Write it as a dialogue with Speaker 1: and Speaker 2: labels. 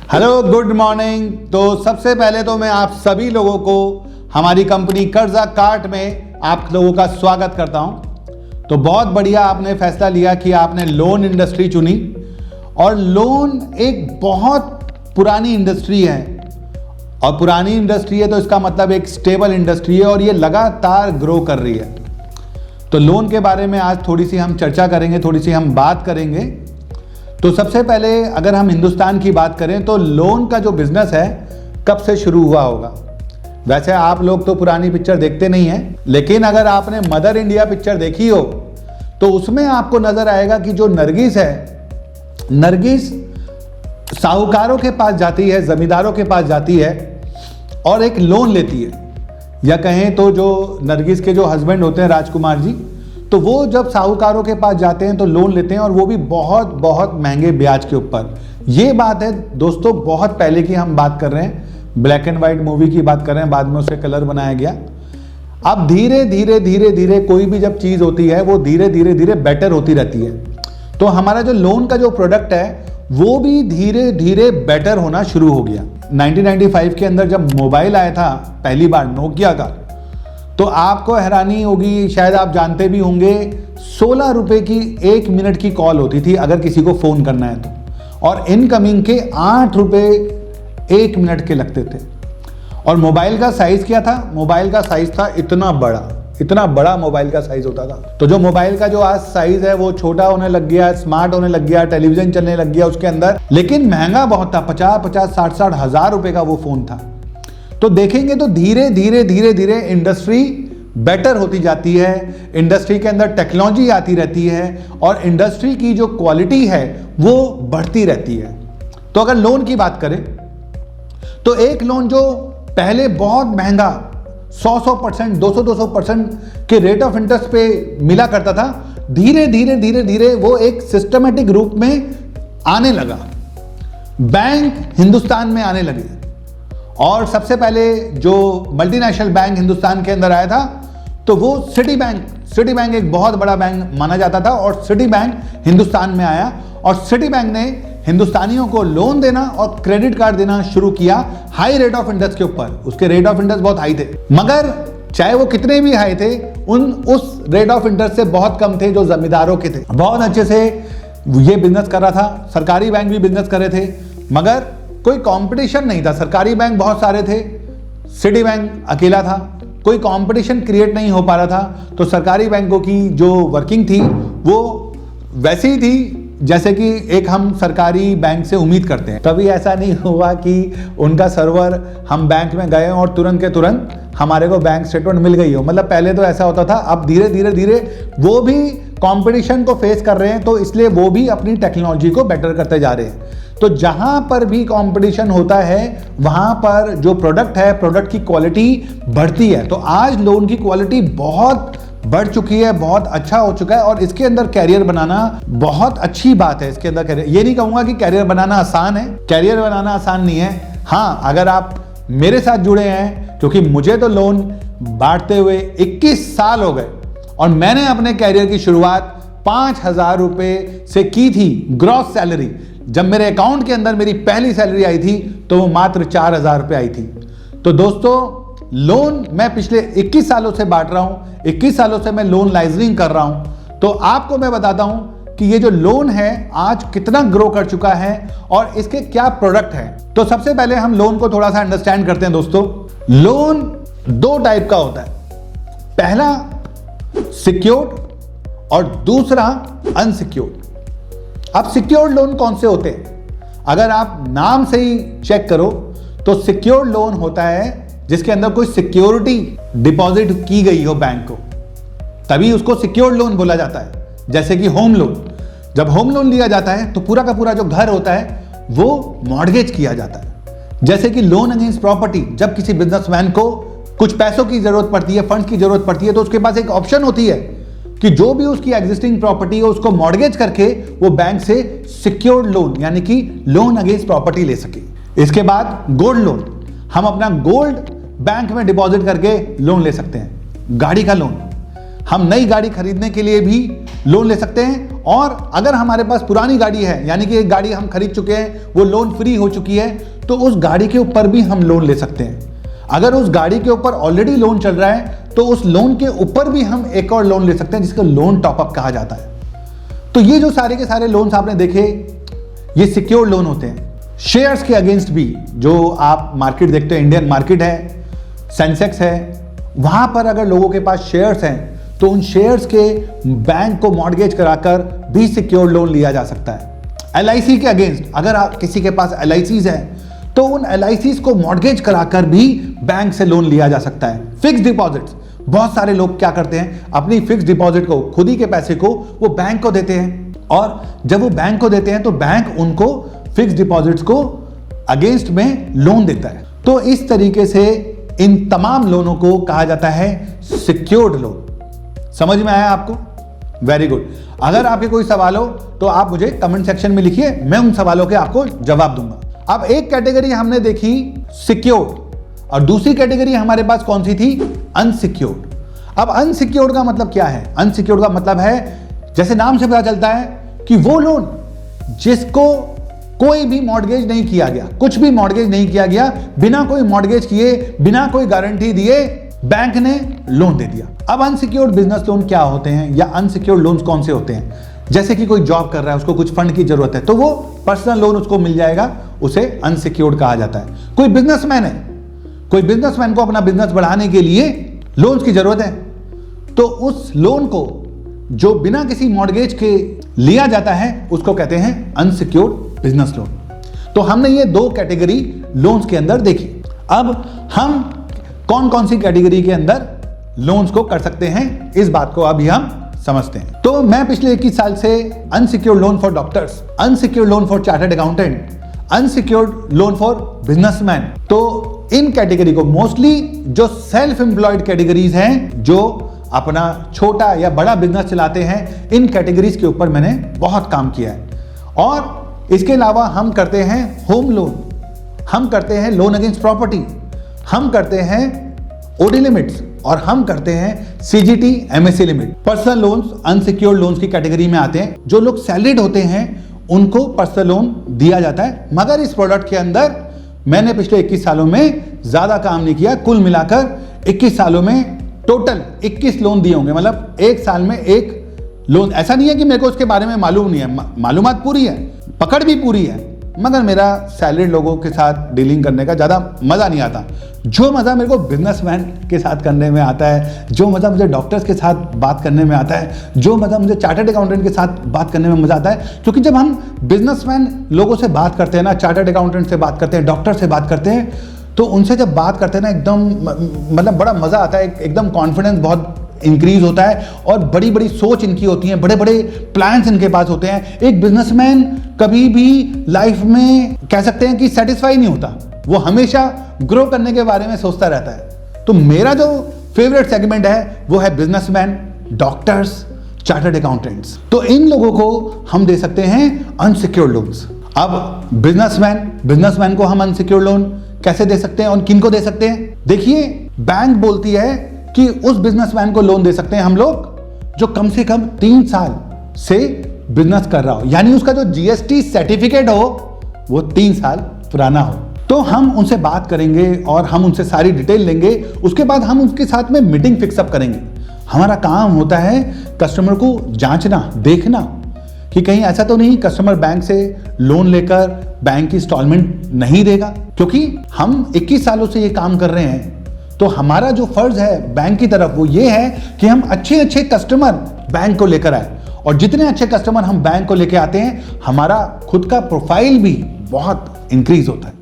Speaker 1: Hello, good morning. तो सबसे पहले तो मैं आप सभी लोगों को हमारी कंपनी कर्जा कार्ट में आप लोगों का स्वागत करता हूं। तो बहुत बढ़िया आपने फैसला लिया कि आपने लोन इंडस्ट्री चुनी, और लोन एक बहुत पुरानी इंडस्ट्री है, और पुरानी इंडस्ट्री है तो इसका मतलब एक स्टेबल इंडस्ट्री है और ये लगातार ग्रो कर रही है। तो लोन के बारे में आज थोड़ी सी हम चर्चा करेंगे, थोड़ी सी हम बात करेंगे। तो सबसे पहले अगर हम हिंदुस्तान की बात करें तो लोन का जो बिजनेस है कब से शुरू हुआ होगा। वैसे आप लोग तो पुरानी पिक्चर देखते नहीं हैं, लेकिन अगर आपने मदर इंडिया पिक्चर देखी हो तो उसमें आपको नजर आएगा कि जो नरगिस है, नरगिस साहूकारों के पास जाती है, जमींदारों के पास जाती है और एक लोन लेती है, या कहें तो जो नरगिस के जो हस्बैंड होते हैं राजकुमार जी, तो वो जब साहूकारों के पास जाते हैं तो लोन लेते हैं, और वो भी बहुत बहुत महंगे ब्याज के ऊपर। ये बात है दोस्तों बहुत पहले की हम बात कर रहे हैं, ब्लैक एंड व्हाइट मूवी की बात कर रहे हैं, बाद में उसे कलर बनाया गया। अब धीरे धीरे धीरे धीरे कोई भी जब चीज़ होती है वो धीरे धीरे धीरे बेटर होती रहती है। तो हमारा जो लोन का जो प्रोडक्ट है वो भी धीरे धीरे बेटर होना शुरू हो गया। 1995 के अंदर जब मोबाइल आया था पहली बार नोकिया का, तो आपको हैरानी होगी, शायद आप जानते भी होंगे, 16 रुपए की 1 मिनट की कॉल होती थी अगर किसी को फ़ोन करना है तो, और इनकमिंग के 8 रुपए 1 मिनट के लगते थे। और मोबाइल का साइज़ क्या था? मोबाइल का साइज़ था इतना बड़ा मोबाइल का साइज़ होता था। तो जो मोबाइल का जो आज साइज़ है वो छोटा होने लग गया, स्मार्ट होने लग गया, टेलीविज़न चलने लग गया उसके अंदर, लेकिन महंगा बहुत था। 50-50, 60-60 हज़ार रुपये का वो फ़ोन था। तो देखेंगे तो धीरे धीरे धीरे धीरे इंडस्ट्री बेटर होती जाती है, इंडस्ट्री के अंदर टेक्नोलॉजी आती रहती है, और इंडस्ट्री की जो क्वालिटी है वो बढ़ती रहती है। तो अगर लोन की बात करें तो एक लोन जो पहले बहुत महंगा 100% 200% के रेट ऑफ इंटरेस्ट पे मिला करता था, धीरे धीरे धीरे धीरे वो एक सिस्टमेटिक रूप में आने लगा। बैंक हिंदुस्तान में आने लगे, और सबसे पहले जो मल्टीनेशनल बैंक हिंदुस्तान के अंदर आया था तो वो सिटी बैंक एक बहुत बड़ा बैंक माना जाता था, और सिटी बैंक हिंदुस्तान में आया, और सिटी बैंक ने हिंदुस्तानियों को लोन देना और क्रेडिट कार्ड देना शुरू किया हाई रेट ऑफ इंटरेस्ट के ऊपर। उसके रेट ऑफ इंटरेस्ट बहुत हाई थे, मगर चाहे वो कितने भी हाई थे, उस रेट ऑफ इंटरेस्ट से बहुत कम थे जो जमींदारों के थे। बहुत अच्छे से ये बिजनेस कर रहा था, सरकारी बैंक भी बिजनेस कर रहे थे, मगर कोई कंपटीशन नहीं था। सरकारी बैंक बहुत सारे थे, सिटी बैंक अकेला था, कोई कंपटीशन क्रिएट नहीं हो पा रहा था। तो सरकारी बैंकों की जो वर्किंग थी वो वैसी ही थी जैसे कि एक हम सरकारी बैंक से उम्मीद करते हैं। कभी ऐसा नहीं हुआ कि उनका सर्वर, हम बैंक में गए और तुरंत के तुरंत हमारे को बैंक स्टेटमेंट मिल गई हो। मतलब पहले तो ऐसा होता था, अब धीरे धीरे धीरे वो भी कंपटीशन को फेस कर रहे हैं, तो इसलिए वो भी अपनी टेक्नोलॉजी को बेटर करते जा रहे हैं। तो जहां पर भी कंपटीशन होता है वहां पर जो प्रोडक्ट है, प्रोडक्ट की क्वालिटी बढ़ती है। तो आज लोन की क्वालिटी बहुत बढ़ चुकी है, बहुत अच्छा हो चुका है, और इसके अंदर कैरियर बनाना बहुत अच्छी बात है। इसके अंदर कैरियर, ये नहीं कहूंगा कि कैरियर बनाना आसान है, कैरियर बनाना आसान नहीं है। हाँ, अगर आप मेरे साथ जुड़े हैं, क्योंकि मुझे तो लोन बांटते हुए 21 साल हो गए, और मैंने अपने कैरियर की शुरुआत 5,000 रुपए से की थी ग्रॉस सैलरी। जब मेरे अकाउंट के अंदर मेरी पहली सैलरी आई थी तो वो मात्र 4,000 रुपये आई थी। तो दोस्तों, लोन मैं पिछले 21 सालों से बांट रहा हूं, 21 सालों से मैं लोन लाइजनिंग कर रहा हूं। तो आपको मैं बताता हूं कि ये जो लोन है आज कितना ग्रो कर चुका है और इसके क्या प्रोडक्ट हैं। तो सबसे पहले हम लोन को थोड़ा सा अंडरस्टैंड करते हैं दोस्तों। लोन 2 टाइप का होता है, पहला सिक्योर्ड और दूसरा अनसिक्योर्ड। अब सिक्योर्ड लोन कौन से होते हैं? अगर आप नाम से ही चेक करो तो सिक्योर्ड लोन होता है जिसके अंदर कोई सिक्योरिटी डिपॉजिट की गई हो बैंक को, तभी उसको सिक्योर्ड लोन बोला जाता है। जैसे कि होम लोन, जब होम लोन लिया जाता है तो पूरा का पूरा जो घर होता है वो मॉर्गेज किया जाता है। जैसे कि लोन अगेंस्ट प्रॉपर्टी, जब किसी बिजनेसमैन को कुछ पैसों की जरूरत पड़ती है, फंड्स की जरूरत पड़ती है, तो उसके पास एक ऑप्शन होती है कि जो भी उसकी एग्जिस्टिंग प्रॉपर्टी है उसको मॉर्गेज करके वो बैंक से सिक्योर्ड लोन यानी कि लोन अगेंस्ट प्रॉपर्टी ले सके। इसके बाद गोल्ड लोन, हम अपना गोल्ड बैंक में डिपॉजिट करके लोन ले सकते हैं। गाड़ी का लोन, हम नई गाड़ी खरीदने के लिए भी लोन ले सकते हैं, और अगर हमारे पास पुरानी गाड़ी है, यानी कि एक गाड़ी हम खरीद चुके हैं, वो लोन फ्री हो चुकी है, तो उस गाड़ी के ऊपर भी हम लोन ले सकते हैं। अगर उस गाड़ी के ऊपर ऑलरेडी लोन चल रहा है तो उस लोन के ऊपर भी हम एक और लोन ले सकते हैं, जिसको लोन टॉपअप कहा जाता है। तो ये जो सारे के सारे लोन्स आपने देखे, ये सिक्योर्ड लोन होते हैं। शेयर्स के अगेंस्ट भी जो आप मार्केट देखते हैं, इंडियन मार्केट है, सेंसेक्स है, वहां पर अगर लोगों के पास शेयर्स हैं तो उन शेयर्स के बैंक को मॉर्गेज कराकर भी सिक्योर्ड लोन लिया जा सकता है। LIC के अगेंस्ट अगर आप किसी के पास LICs हैं तो उन LICs को मॉर्गेज कराकर भी बैंक से लोन लिया जा सकता है। फिक्स डिपॉजिट्स, बहुत सारे लोग क्या करते हैं, अपनी फिक्स डिपॉजिट को, खुद ही के पैसे को वो बैंक को देते हैं, और जब वो बैंक को देते हैं तो बैंक उनको फिक्स डिपॉजिट्स को अगेंस्ट में लोन देता है। तो इस तरीके से इन तमाम लोनों को कहा जाता है सिक्योर्ड लोन। समझ में आया आपको? Very good. अगर आपके कोई सवाल हो तो आप मुझे कमेंट सेक्शन में लिखिए, मैं उन सवालों के आपको जवाब दूंगा। अब एक कैटेगरी हमने देखी सिक्योर्ड, और दूसरी कैटेगरी हमारे पास कौन सी थी? अनसिक्योर्ड। अब अनसिक्योर्ड का मतलब क्या है? अनसिक्योर्ड का मतलब है, जैसे नाम से पता चलता है कि वो लोन जिसको कोई भी मॉर्गेज नहीं किया गया, कुछ भी मॉर्गेज नहीं किया गया, बिना कोई मॉर्गेज किए, बिना कोई गारंटी दिए बैंक ने लोन दे दिया। अब अनसिक्योर्ड बिजनेस लोन क्या होते हैं, या अनसिक्योर्ड लोन्स कौन से होते हैं? जैसे कि कोई जॉब कर रहा है, उसको कुछ फंड की जरूरत है, तो वो पर्सनल लोन उसको मिल जाएगा, उसे अनसिक्योर्ड कहा जाता है। कोई बिजनेसमैन है, कोई बिजनेसमैन को अपना बिजनेस बढ़ाने के लिए लोन्स की जरूरत है, तो उस लोन को जो बिना किसी मॉर्गेज के लिया जाता है उसको कहते हैं अनसिक्योर्ड बिजनेस लोन। तो हमने ये दो कैटेगरी लोन्स के अंदर देखी। अब हम कौन कौन सी कैटेगरी के अंदर लोन्स को कर सकते हैं, इस बात को अभी हम समझते हैं। तो मैं पिछले 21 साल से unsecured loan for doctors, unsecured loan for chartered accountant, unsecured loan for businessman, तो इन कैटेगरी को, मोस्टली जो सेल्फ एम्प्लॉयड कैटेगरीज हैं, जो अपना छोटा या बड़ा बिजनेस चलाते हैं, इन कैटेगरीज के ऊपर मैंने बहुत काम किया है। और इसके अलावा हम करते हैं होम लोन, हम करते हैं लोन अगेंस्ट प्रॉपर्टी, हम करते हैं ओडी लिमिट्स, और हम करते हैं CGT MSE limit. Personal loans unsecured loans की कैटेगरी में आते हैं। जो लोग सैलरीड होते हैं उनको पर्सनल लोन दिया जाता है, मगर इस प्रोडक्ट के अंदर मैंने पिछले 21 सालों में ज्यादा काम नहीं किया। कुल मिलाकर 21 सालों में टोटल 21 लोन दिए होंगे, मतलब एक साल में एक लोन। ऐसा नहीं है कि मेरे को उसके बारे में मालूम नहीं है, मालूमात पूरी है, पकड़ भी पूरी है, मगर मेरा सैलरीड लोगों के साथ डीलिंग करने का ज़्यादा मज़ा नहीं आता। जो मज़ा मेरे को बिजनेसमैन के साथ करने में आता है, जो मज़ा मुझे डॉक्टर्स के साथ बात करने में आता है, जो मज़ा मुझे चार्टर्ड अकाउंटेंट के साथ बात करने में मज़ा आता है, क्योंकि जब हम बिजनेसमैन लोगों से बात करते हैं ना, चार्टर्ड अकाउंटेंट से बात करते हैं, डॉक्टर से बात करते हैं, तो उनसे जब बात करते हैं ना, एकदम मतलब बड़ा मज़ा आता है, एकदम कॉन्फिडेंस बहुत इंक्रीज होता है, और बड़ी बड़ी सोच इनकी होती है, बड़े बड़े प्लान्स इनके पास होते हैं। एक बिजनेसमैन कभी भी लाइफ में कह सकते हैं कि सेटिस्फाई नहीं होता, वो हमेशा ग्रो करने के बारे में सोचता रहता है। तो मेरा जो फेवरेट सेगमेंट है वो है बिजनेसमैन, डॉक्टर्स, चार्टर्ड अकाउंटेंट्स। तो इन लोगों को हम दे सकते हैं अनसिक्योर्ड लोन्स। अब बिजनेसमैन को हम अनसिक्योर्ड लोन कैसे दे सकते हैं और किन को दे सकते हैं? देखिए, बैंक बोलती है कि उस बिजनेसमैन को लोन दे सकते हैं हम लोग जो कम से कम 3 साल से बिजनेस कर रहा हो, यानी उसका जो GST सर्टिफिकेट हो वो 3 साल पुराना हो। तो हम उनसे बात करेंगे और हम उनसे सारी डिटेल लेंगे। उसके बाद हम उसके साथ में मीटिंग फिक्सअप करेंगे। हमारा काम होता है कस्टमर को जांचना, देखना कि कहीं ऐसा तो नहीं कस्टमर बैंक से लोन लेकर बैंक की इंस्टॉलमेंट नहीं देगा। क्योंकि हम 21 सालों से ये काम कर रहे हैं, तो हमारा जो फर्ज है बैंक की तरफ वो ये है कि हम अच्छे अच्छे कस्टमर बैंक को लेकर आए, और जितने अच्छे कस्टमर हम बैंक को लेकर आते हैं, हमारा खुद का प्रोफाइल भी बहुत इंक्रीज होता है।